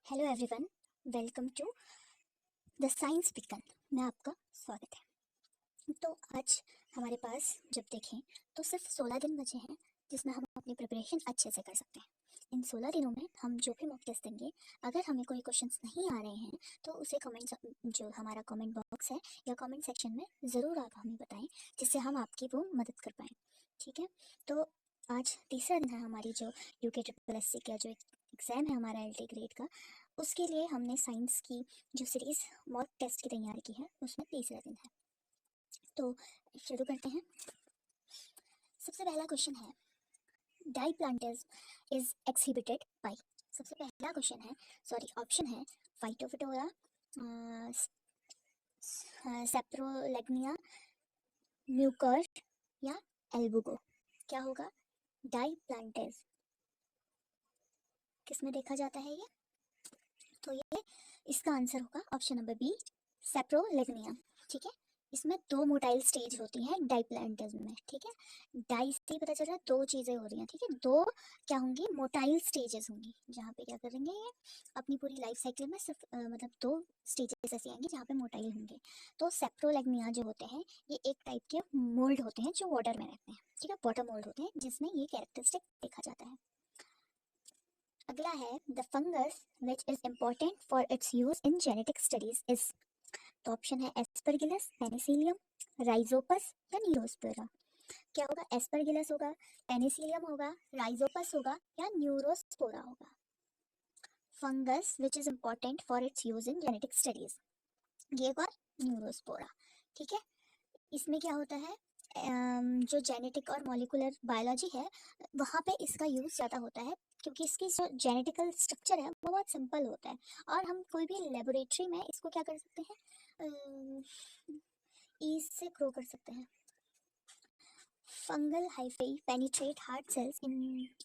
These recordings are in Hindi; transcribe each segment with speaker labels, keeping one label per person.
Speaker 1: Hello everyone, welcome to the science beacon में आपका स्वागत है। तो आज हमारे पास जब देखें तो सिर्फ 16 दिन बचे हैं जिसमें हम अपनी प्रिपरेशन अच्छे से कर सकते हैं। इन 16 दिनों में हम जो भी मॉक टेस्ट देंगे, अगर हमें कोई क्वेश्चंस नहीं आ रहे हैं तो उसे कमेंट जो हमारा कमेंट बॉक्स है या कमेंट सेक्शन में ज़रूर आप हमें बताएं, जिससे हम आपकी वो मदद कर पाएँ। ठीक है, तो आज तीसरा दिन है हमारी जो यूके ट्रिपल एस सी का जो एग्ज़ाम है हमारा एल टी ग्रेड का। उसके लिए हमने साइंस की जो सीरीज़ मॉक टेस्ट की तैयारी की है उसमें तीसरा दिन है। तो शुरू करते हैं। सबसे पहला क्वेश्चन है, डाईप्लांटिज्म इज एक्सिबिटेड बाय। सबसे पहला क्वेश्चन है, सॉरी ऑप्शन है फाइटोफिटोरा, सेप्रोलेग्निया, म्यूकर्ट या एल्बुगो। क्या होगा डाईप्लांटिज्म, किस में देखा जाता है ये? तो ये इसका आंसर होगा ऑप्शन नंबर बी, सेप्रोलेग्निया। ठीक है, इसमें दो मोटाइल स्टेज होती हैं डाईप्लांटिज्म में। ठीक है, डाई से पता चल रहा है दो चीजें हो रही हैं। ठीक है, दो क्या होंगी, मोटाइल स्टेजेस होंगी, जहाँ पे क्या करेंगे ये अपनी पूरी लाइफ साइकिल में सिर्फ मतलब दो स्टेजेस ऐसी आएंगी जहाँ पे मोटाइल होंगे। तो सेप्रोलेग्निया जो होते हैं ये एक टाइप के मोल्ड होते हैं जो वाटर में रहते हैं। ठीक है, वाटर मोल्ड होते हैं जिसमें ये कैरेक्टरिस्टिक देखा जाता है। अगला है, the fungus which is important for its use in genetic studies is. तो ऑप्शन है एस्परगिलस, पेनिसिलियम, राइजोपस या न्यूरोस्पोरा। क्या होगा, एस्परगिलस होगा, पेनिसिलियम होगा, राइजोपस होगा या न्यूरोस्पोरा होगा। Fungus which is important for its use in genetic studies, ये होगा न्यूरोस्पोरा। ठीक है, इसमें क्या होता है, जो जेनेटिक और मॉलिकुलर बायोलॉजी है वहाँ पे इसका यूज़ ज़्यादा होता है, क्योंकि इसकी जो जेनेटिकल स्ट्रक्चर है वो बहुत सिंपल होता है और हम कोई भी लेबोरेटरी में इसको क्या कर सकते हैं, ईज से ग्रो कर सकते हैं। Fungal hyphae penetrate heart cells in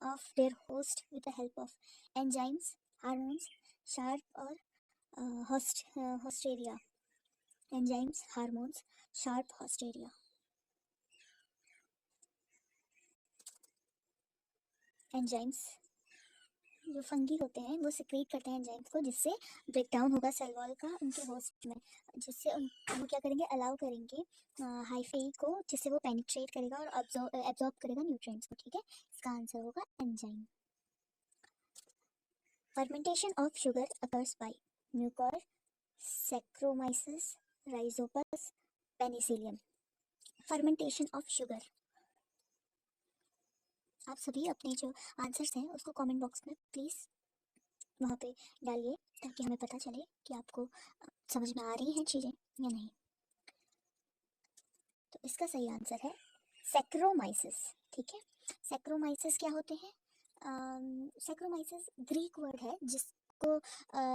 Speaker 1: of their host with the help of enzymes, hormones, sharp or hosteria. Enzymes, hormones, sharp hosteria. Enzymes जो फंगी होते हैं वो सिक्रीट करते हैं एंजाइम्स को, जिससे ब्रेक डाउन होगा सेल वॉल का उनके होस्ट में, जिससे वो क्या करेंगे, अलाउ करेंगे हाइफेई को, जिससे वो पेनिट्रेट करेगा और एब्जॉर्ब करेगा न्यूट्रिएंट्स को। ठीक है, इसका आंसर होगा enzyme. Fermentation of sugar occurs by Mucor, saccharomyces, Rhizopus, Penicillium. Fermentation of sugar, आप सभी अपने जो आंसर्स हैं उसको कमेंट बॉक्स में प्लीज़ वहाँ पे डालिए, ताकि हमें पता चले कि आपको समझ में आ रही हैं चीज़ें या नहीं। तो इसका सही आंसर है सैक्रोमाइसिस। ठीक है, सैक्रोमाइसिस क्या होते हैं, सैक्रोमाइसिस ग्रीक वर्ड है जिसको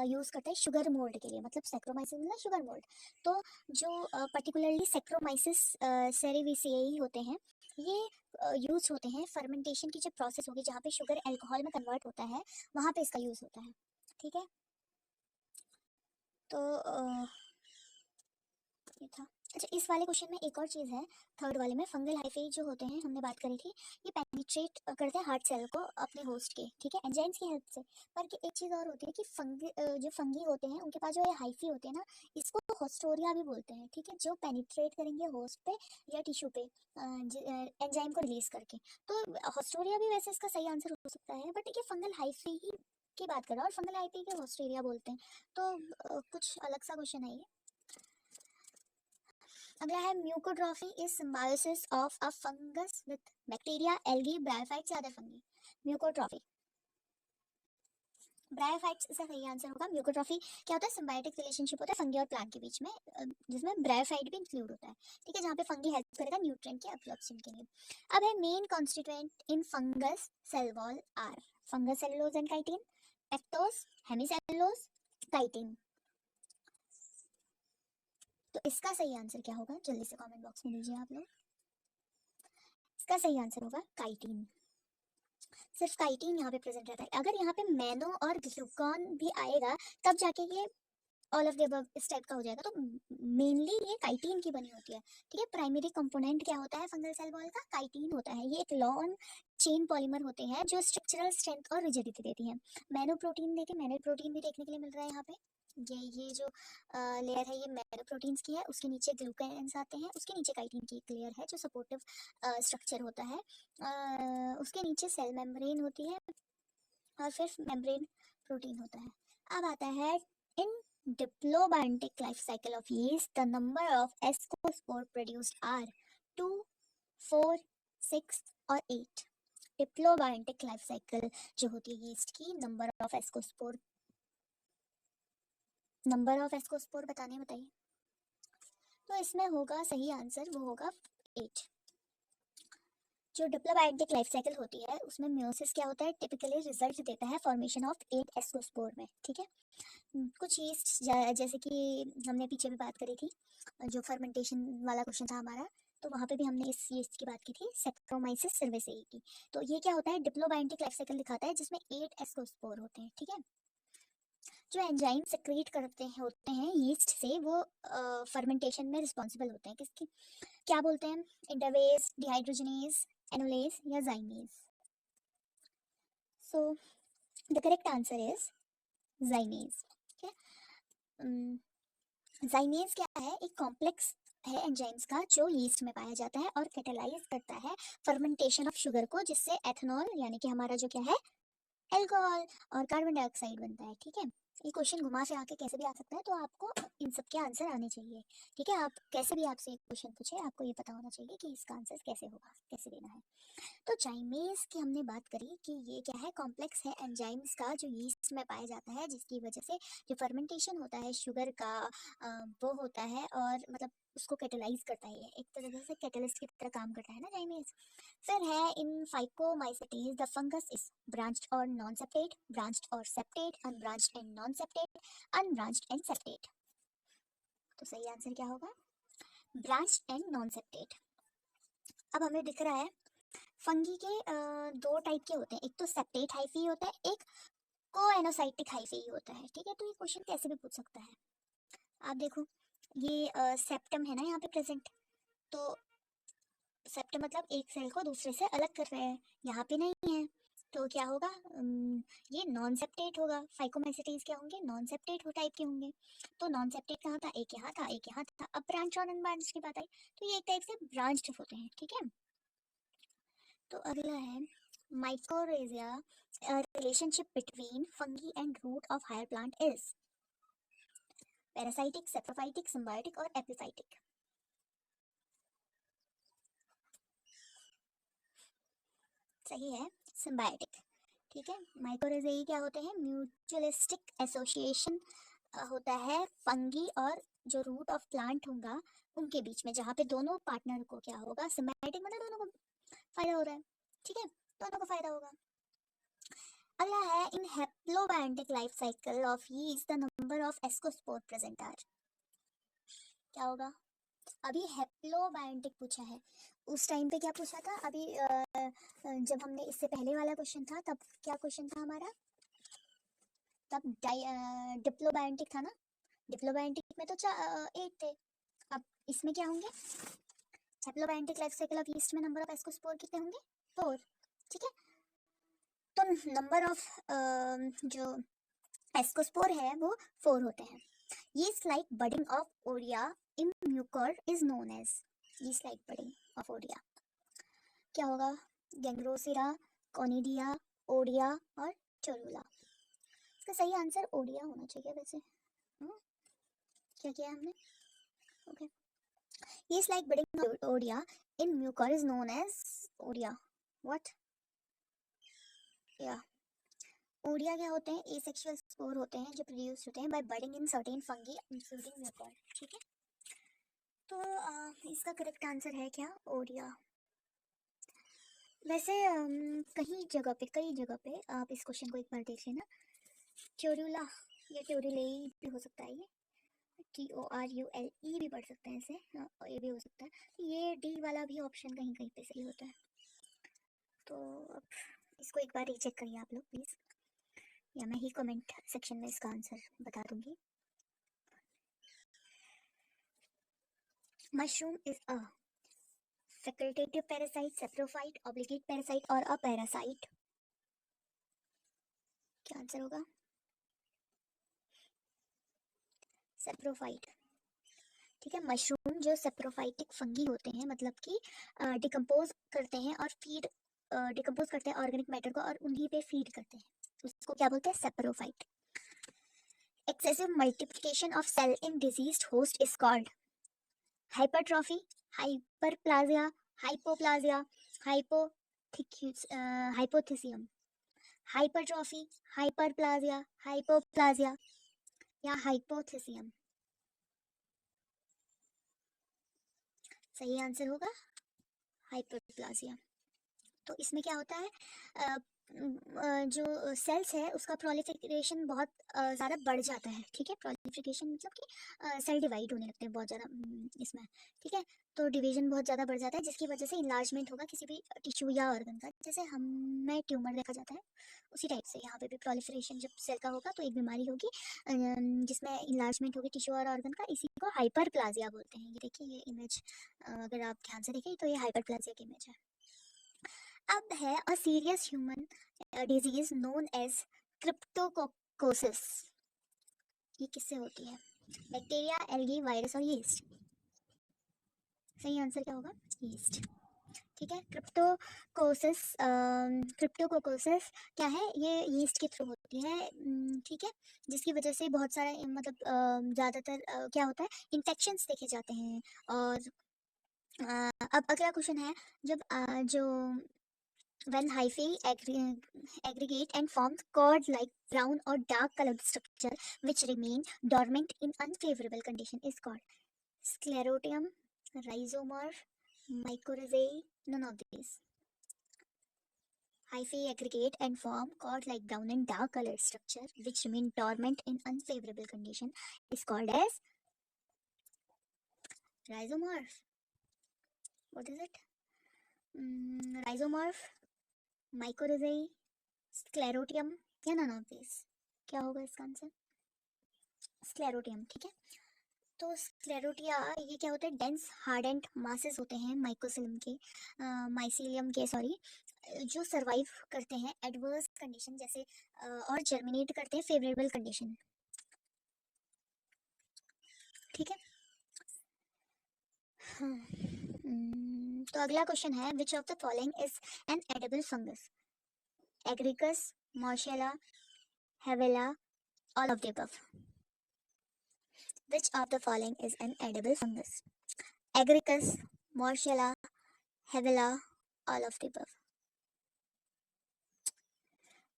Speaker 1: यूज़ करते हैं शुगर मोल्ड के लिए, मतलब सैक्रोमाइसिस मतलब शुगर मोल्ड। तो जो पर्टिकुलरली सैक्रोमाइसिस सेरेविसिएई होते हैं, ये यूज़ होते हैं फर्मेंटेशन की जो प्रोसेस होगी जहाँ पे शुगर अल्कोहल में कन्वर्ट होता है, वहाँ पे इसका यूज़ होता है। ठीक है, तो ये था। अच्छा, इस वाले क्वेश्चन में एक और चीज़ है, थर्ड वाले में फंगल हाइफे जो होते हैं हमने बात करी थी, ये पेनिट्रेट करते हैं हार्ट सेल को अपने होस्ट के, ठीक है, एंजाइम्स की हेल्प से। पर एक चीज़ और होती है कि जो फंगी होते हैं उनके पास जो ये हाइफी होते हैं ना, इसको होस्टोरिया भी बोलते हैं। ठीक है, जो पेनिट्रेट करेंगे होस्ट पे या टिश्यू पे एंजाइम को रिलीज करके। तो होस्टोरिया भी वैसे इसका सही आंसर हो सकता है, बट ये फंगल हाइफी ही की बात कर रहा है और फंगल हाइफी के होस्टोरिया बोलते हैं, तो कुछ अलग सा क्वेश्चन है ये। अगला है, mycotrophy is symbiosis of a fungus with bacteria, algae, bryophytes या अदर फंगी। म्यूकोट्रॉफी, ब्रायोफाइट्स इसका सही आंसर होगा। म्यूकोट्रॉफी क्या होता है, सिम्बायोटिक रिलेशनशिप होता है फंगी और प्लांट के बीच में, जिसमें ब्रायोफाइट भी इंक्लूड होता है। ठीक है, जहाँ पे फंगी हेल्प करेगा न्यूट्रिएंट के एब्जॉर्प्शन के लिए। अब है, main constituent in fungus cell wall are fungus cellulose and chitin, pectose, hemicellulose, chitin. तो इसका सही आंसर क्या होगा, जल्दी से कमेंट बॉक्स में दीजिए आप लोग। इसका सही आंसर होगा काइटिन। सिर्फ काइटिन यहाँ पे प्रेजेंट रहता है। अगर यहाँ पे मैनो और ग्लूकॉन भी आएगा तब जाके ये ऑल ऑफ द अबव इस टाइप का हो जाएगा। तो मेनली ये काइटिन की बनी होती है, ठीक है। प्राइमरी कंपोनेंट क्या होता है फंगल सेल वॉल का? काइटिन होता है। ये एक लॉन्ग चेन पॉलीमर होते हैं जो स्ट्रक्चरल स्ट्रेंथ और रिजिडिटी देती हैं। मैनोप्रोटीन देखे, मैनोप्रोटीन भी देखने के लिए मिल रहा है यहाँ पे। ये जो लेयर है ये मैनोप्रोटीन्स की है, उसके नीचे ग्लूकेन्स आते हैं, उसके नीचे काइटिन की एक लेयर है जो सपोर्टिव स्ट्रक्चर होता है। उसके नीचे सेल मेम्ब्रेन होती है और फिर मेम्ब्रेन प्रोटीन होता है। अब आता है in diplobiontic life cycle of yeast the number of ascospore produced are 2, 4, 6 और 8। डिप्लोबायोटिक लाइफ साइकिल जो होती है यीस्ट की, नंबर ऑफ एस्कोस्पोर बताने बताइए। तो इसमें होगा सही आंसर, वो होगा 8। जो डिप्लोबायोटिक लाइफ साइकिल होती है उसमें मियोसिस क्या होता है, टिपिकली रिजल्ट देता है फॉर्मेशन ऑफ 8 एस्कोस्पोर में, ठीक है। कुछ यीस्ट जैसे कि हमने पीछे भी बात करी थी, जो फर्मेंटेशन वाला क्वेश्चन था हमारा, तो वहाँ पे भी हमने इस यीस्ट की बात की थी, सेक्टोमाइसिस cerevisiae की। तो ये क्या होता है, डिप्लोबायोटिक लाइफ साइकिल दिखाता है जिसमें 8 एस्कोस्पोर होते हैं, ठीक है। जो एंजाइम सेक्रेट करते हैं होते हैं यीस्ट से, वो फर्मेंटेशन में रिस्पॉन्सिबल होते हैं। किसकी क्या बोलते हैं, इंटरवेज, डिहाइड्रोजनेज, एनोलेज या जाइमेज। So the correct answer is जाइमेज, ठीक है। जाइमेज क्या है, एक कॉम्प्लेक्स है एंजाइम्स का जो यीस्ट में पाया जाता है और कैटेलाइज करता है फर्मेंटेशन ऑफ शुगर को, जिससे एथेनॉल यानी कि हमारा जो क्या है अल्कोहल और कार्बन डाइऑक्साइड बनता है, ठीक है। ये क्वेश्चन घुमा से आके कैसे भी आ सकता है, तो आपको इन सब के आंसर आने चाहिए, ठीक है। आप कैसे भी आपसे एक क्वेश्चन पूछे, आपको ये पता होना चाहिए कि इसका आंसर कैसे होगा, कैसे देना है। तो चाइमेज की हमने बात करी कि ये क्या है, कॉम्प्लेक्स है एंजाइम्स का जो यीस्ट में पाया जाता है, जिसकी वजह से जो फर्मेंटेशन होता है शुगर का वो होता है, और मतलब उसको कैटेलाइज करता है, एक तरह से कैटलिस्ट की तरह काम करता है ना चाइमेज। फिर है in phycomycetes the fungus is branched और नॉन सेप्टेट, ब्रांच्ड और septate, unbranched and non septate, unbranched and septate. तो सही आंसर क्या होगा, ब्रांच्ड एंड नॉन सेप्टेट। अब हमें दिख रहा है फंगी के दो टाइप के होते हैं, एक तो सेप्टेट हाइफी होता है, एक कोएनोसाइटिक हाइफी होता है, ठीक है। तो ये क्वेश्चन कैसे भी पूछ सकता है। आप देखो ये सेप्टम है ना यहाँ पे प्रेजेंट, तो सेप्टम मतलब एक सेल को दूसरे से अलग कर रहे हैं, यहाँ पे नहीं है, तो क्या होगा, ये नॉन सेप्टेट होगा। फाइकोमाइसेटेज क्या होंगे, नॉन सेप्टेट टाइप के होंगे। तो नॉन सेप्टेट कहाँ था, एक यहाँ था, एक यहाँ था। अब ब्रांच और अनब्रांच की बात आई, तो ये एक टाइप से ब्रांच्ड होते हैं, ठीक है। तो अगला है mycorrhiza relationship between fungi and root of higher plant is parasitic, saprophytic, symbiotic और एपिफाइटिक। सही है सिम्बायोटिक, ठीक है। माइकोरेजिया क्या होते हैं, म्यूचुअलिस्टिक एसोसिएशन होता है फंगी और जो रूट ऑफ प्लांट होगा उनके बीच में, जहाँ पे दोनों पार्टनर को क्या होगा, सिम्बायोटिक मतलब दोनों को फायदा हो रहा है, ठीक है, दोनों को फायदा होगा। अगला है in haplobiontic life cycle of yeast the number of ascospore present are. क्या होगा, अभी हैप्लोबायोटिक पूछा है, उस टाइम पे क्या पूछा था, अभी जब हमने इससे पहले वाला क्वेश्चन था तब क्या क्वेश्चन था हमारा, तब डिप्लोबायोटिक था ना। डिप्लोबायोटिक में तो 8 थे, अब इसमें क्या होंगे, हैप्लोबायोटिक लाइफ साइकिल ऑफ यीस्ट में नंबर ऑफ एस्कोस्पोर कितने होंगे, 4, ठीक है। तो नंबर ऑफ जो एस्कोस्पोर है वो 4 होते हैं। Yeast like budding of oidia in mucor is known as, yeast like budding of oidia क्या होगा, गैंग्रोसिरा, कोनिडिया, ओडिया और चोरुला। इसका सही आंसर ओडिया होना चाहिए वैसे। क्या किया हमने, okay. Yeast like budding of oidia in mucor is known as oidia, what, या ओडिया क्या होते हैं, एसेक्सुअल स्पोर होते हैं जो प्रोड्यूस होते हैं by budding in certain fungi including mucor, ठीक है। तो इसका करेक्ट आंसर है क्या, ओडिया। वैसे कई जगह पे आप इस क्वेश्चन को एक बार देख लेना, ट्योरुला या ट्योरुलेई भी हो सकता है, ये TORULE भी पढ़ सकते हैं इसे, ये भी हो सकता है। ये डी वाला भी ऑप्शन कहीं कहीं पे सही होता है, तो अब इसको एक बार रीचेक करिए आप लोग प्लीज़, या मैं ही कमेंट सेक्शन में इसका आंसर बता दूंगी। Mushroom is a facultative parasite, saprophyte, obligate parasite और a parasite? क्या आंसर होगा? सेप्रोफाइट। ठीक है, मशरूम जो सेप्रोफाइटिक फंगी होते हैं, मतलब कि डिकम्पोज करते हैं और फीड डिकम्पोज करते हैं ऑर्गेनिक मैटर को और उन्हीं पे फीड करते हैं, उसको क्या बोलते हैं? Saprophyte. Excessive multiplication of cell in diseased host is called hypertrophy, hyperplasia, hypoplasia, hypothesium. Hypertrophy, hyperplasia, hypoplasia या हाइपोथिसियम? सही आंसर होगा हाइपरप्लाजिया। तो इसमें क्या होता है, जो सेल्स है उसका प्रोलिफरेशन बहुत ज़्यादा बढ़ जाता है। ठीक है, प्रोलिफरेशन मतलब कि सेल डिवाइड होने लगते हैं बहुत ज़्यादा इसमें। ठीक है, तो डिवीजन बहुत ज़्यादा बढ़ जाता है जिसकी वजह से इनलार्जमेंट होगा किसी भी टिश्यू या ऑर्गन का। जैसे हम में ट्यूमर देखा जाता है उसी टाइप से यहाँ पे भी प्रोलिफरेशन जब सेल का होगा तो एक बीमारी होगी जिसमें इनलार्जमेंट होगी टिश्यू और ऑर्गन का। इसी को हाइपरप्लाजिया बोलते हैं। ये देखिए, ये इमेज अगर आप ध्यान से देखें तो ये हाइपरप्लाजिया की इमेज है। अब है a serious human disease known as cryptococcosis. ये किससे होती है? बैक्टीरिया, एल्गी, वायरस और यीस्ट? सही आंसर क्या होगा? यीस्ट। ठीक है, क्रिप्टोकोकोसिस क्या है? ये यीस्ट के थ्रू होती है। ठीक है, जिसकी वजह से बहुत सारा मतलब ज़्यादातर क्या होता है, इन्फेक्शंस देखे जाते हैं। और अब अगला क्वेश्चन है, जब जो when hyphae aggregate and form cord-like brown or dark-colored structure which remain dormant in unfavorable condition is called sclerotium, rhizomorph, mycorrhizae. None of these. Hyphae aggregate and form cord-like brown and dark-colored structure which remain dormant in unfavorable condition is called as rhizomorph. What is it? Rhizomorph, mycorrhizae, sclerotium या नन ऑफ दिस? क्या होगा इसका आंसर? स्क्लेरोटियम। ठीक है, तो स्क्लेरोटिया ये क्या होता है? डेंस हार्डेंड मासेस होते हैं माइकोसिलियम के माइसीलियम के सॉरी, जो सरवाइव करते हैं एडवर्स कंडीशन जैसे और जर्मिनेट करते हैं फेवरेबल कंडीशन। ठीक है, हाँ। तो अगला क्वेश्चन है, which of the following is an edible fungus? Agaricus, morchella, helvella, all of the above? Which of the following is an edible fungus? Agaricus, Morchella, Hevela, all of the above?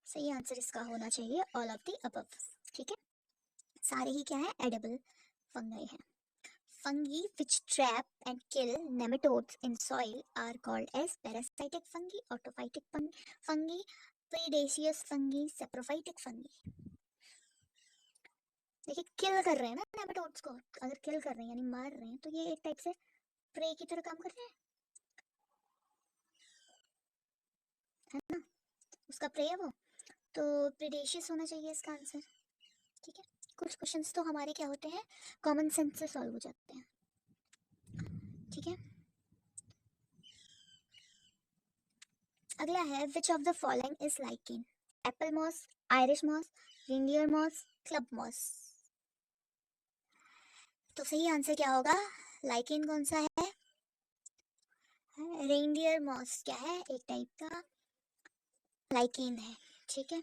Speaker 1: सही आंसर इसका होना चाहिए all of the above। ठीक है, सारे ही क्या है? edible fungi हैं। Fungi which trap and kill nematodes in soil are called as parasitic fungi, autophytic fungi, predaceous fungi, saprophytic fungi। देखिए, किल कर रहे हैं ना नेमेटोड्स को, अगर किल कर रहे हैं यानी मार रहे हैं तो ये एक टाइप से प्रे की तरह काम कर रहे हैं, है ना? उसका प्रे है वो, तो प्रेडेशियस होना चाहिए इसका आंसर। ठीक है, कुछ क्वेश्चंस तो हमारे क्या होते हैं, कॉमन सेंस से सॉल्व हो जाते हैं। ठीक है, अगला है, which of the following is lichen? Apple moss, Irish moss, reindeer moss, club moss? तो सही आंसर क्या होगा? लाइकेन कौन सा है? रेनडियर मॉस क्या है? एक टाइप का लाइकेन है। ठीक है,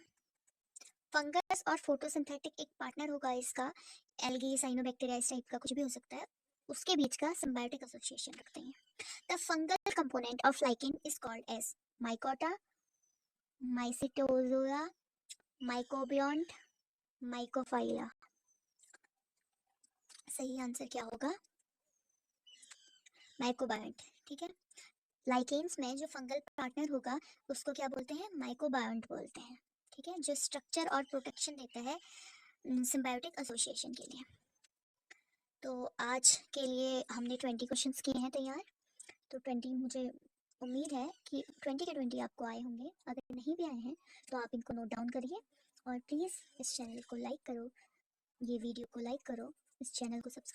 Speaker 1: फंगस और फोटोसिंथेटिक एक पार्टनर होगा इसका, एल्गी, साइनोबैक्टीरिया, इस टाइप का कुछ भी हो सकता है, उसके बीच का सिम्बायोटिक एसोसिएशन रखते हैं। The fungal component of lichen is called as mycota, mycetozoa, mycobiont, mycophyla? सही आंसर क्या होगा? माइकोबायंट। ठीक है, लाइकेन्स में जो फंगल पार्टनर होगा उसको क्या बोलते हैं? माइकोबायंट बोलते हैं। ठीक है, जो स्ट्रक्चर और प्रोटेक्शन देता है सिम्बायोटिक एसोसिएशन के लिए। तो आज के लिए हमने 20 क्वेश्चंस किए हैं तैयार। तो 20 मुझे उम्मीद है कि 20 के 20 आपको आए होंगे। अगर नहीं भी आए हैं तो आप इनको नोट डाउन करिए और प्लीज़ इस चैनल को लाइक करो, ये वीडियो को लाइक करो, इस चैनल को सब्सक्राइब